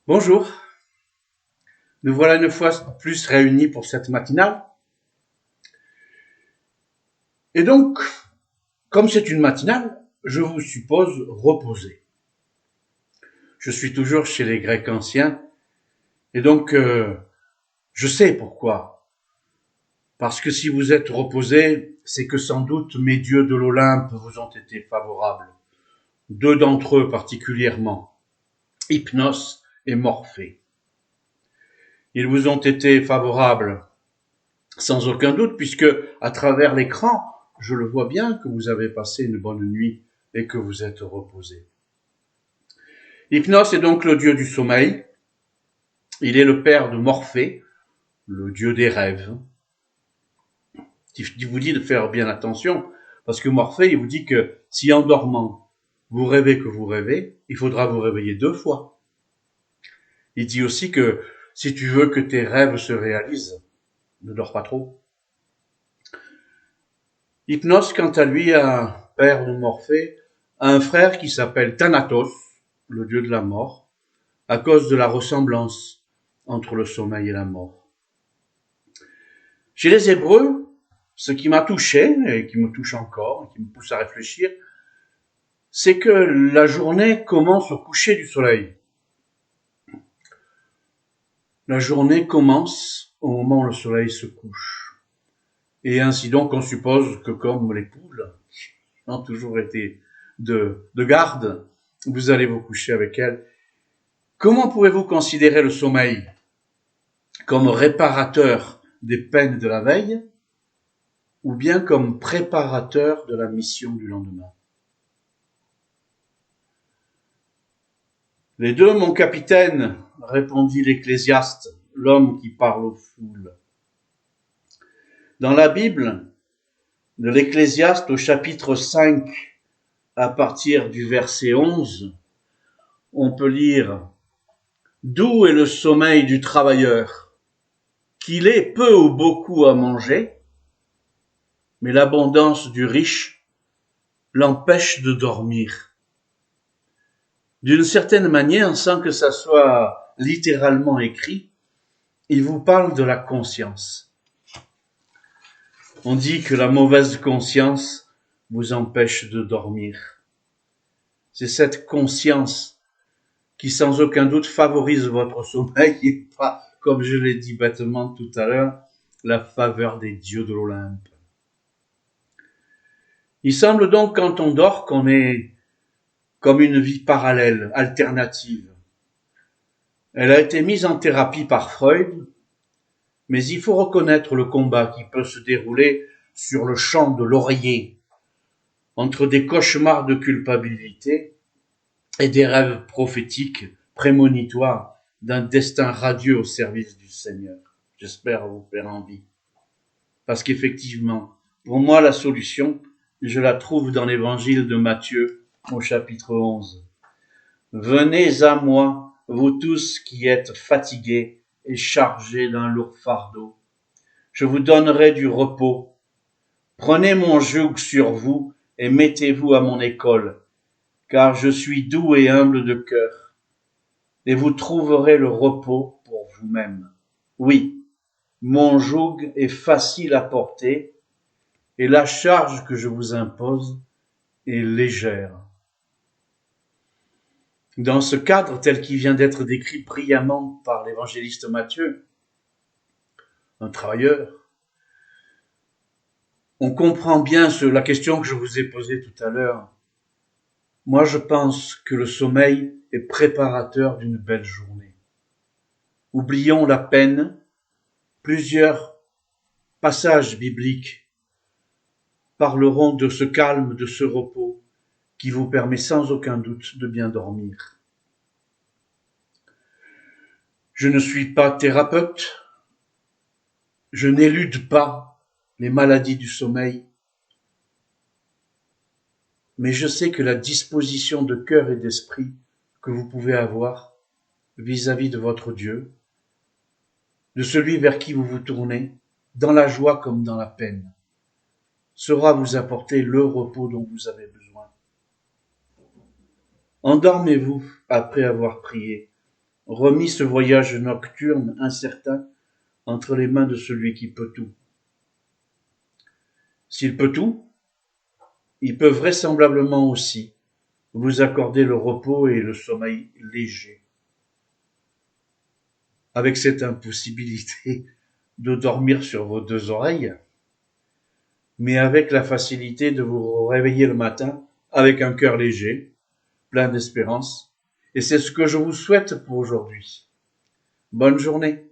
Bonjour, nous voilà une fois plus réunis pour cette matinale. Et donc, comme c'est une matinale, je vous suppose reposé. Je suis toujours chez les Grecs anciens, et donc je sais pourquoi. Parce que si vous êtes reposé, c'est que sans doute mes dieux de l'Olympe vous ont été favorables. Deux d'entre eux particulièrement, Hypnos et Morphée. Ils vous ont été favorables sans aucun doute, puisque à travers l'écran, je le vois bien que vous avez passé une bonne nuit et que vous êtes reposé. Hypnos est donc le dieu du sommeil. Il est le père de Morphée, le dieu des rêves. Il vous dit de faire bien attention, parce que Morphée, il vous dit que si en dormant, vous rêvez que vous rêvez, il faudra vous réveiller 2 fois. Il dit aussi que si tu veux que tes rêves se réalisent, ne dors pas trop. Hypnos, quant à lui, un père de Morphée, a un frère qui s'appelle Thanatos, le dieu de la mort, à cause de la ressemblance entre le sommeil et la mort. Chez les Hébreux, ce qui m'a touché, et qui me touche encore, et qui me pousse à réfléchir, c'est que la journée commence au coucher du soleil. La journée commence au moment où le soleil se couche. Et ainsi donc, on suppose que comme les poules ont toujours été de garde, vous allez vous coucher avec elles. Comment pouvez-vous considérer le sommeil comme réparateur des peines de la veille ou bien comme préparateur de la mission du lendemain? Les deux, mon capitaine, répondit l'Ecclésiaste, l'homme qui parle aux foules. Dans la Bible, de l'Ecclésiaste au chapitre 5, à partir du verset 11, on peut lire « Doux est le sommeil du travailleur, qu'il ait peu ou beaucoup à manger, mais l'abondance du riche l'empêche de dormir. » D'une certaine manière, sans que ça soit littéralement écrit, il vous parle de la conscience. On dit que la mauvaise conscience vous empêche de dormir. C'est cette conscience qui sans aucun doute favorise votre sommeil et pas, comme je l'ai dit bêtement tout à l'heure, la faveur des dieux de l'Olympe. Il semble donc quand on dort qu'on est comme une vie parallèle, alternative. Elle a été mise en thérapie par Freud, mais il faut reconnaître le combat qui peut se dérouler sur le champ de l'oreiller, entre des cauchemars de culpabilité et des rêves prophétiques prémonitoires d'un destin radieux au service du Seigneur. J'espère vous faire envie. Parce qu'effectivement, pour moi, la solution, je la trouve dans l'évangile de Matthieu, au chapitre 11. Venez à moi, vous tous qui êtes fatigués et chargés d'un lourd fardeau. Je vous donnerai du repos. Prenez mon joug sur vous et mettez-vous à mon école, car je suis doux et humble de cœur, et vous trouverez le repos pour vous-même. Oui, mon joug est facile à porter, et la charge que je vous impose est légère. Dans ce cadre tel qu'il vient d'être décrit brillamment par l'évangéliste Matthieu, un travailleur, on comprend bien la question que je vous ai posée tout à l'heure. Moi, je pense que le sommeil est préparateur d'une belle journée. Oublions la peine. Plusieurs passages bibliques parleront de ce calme, de ce repos qui vous permet sans aucun doute de bien dormir. Je ne suis pas thérapeute, je n'élude pas les maladies du sommeil, mais je sais que la disposition de cœur et d'esprit que vous pouvez avoir vis-à-vis de votre Dieu, de celui vers qui vous vous tournez, dans la joie comme dans la peine, saura vous apporter le repos dont vous avez besoin. Endormez-vous après avoir prié remis ce voyage nocturne incertain entre les mains de celui qui peut tout. S'il peut tout, il peut vraisemblablement aussi vous accorder le repos et le sommeil léger. Avec cette impossibilité de dormir sur vos deux oreilles, mais avec la facilité de vous réveiller le matin avec un cœur léger, plein d'espérance. Et c'est ce que je vous souhaite pour aujourd'hui. Bonne journée.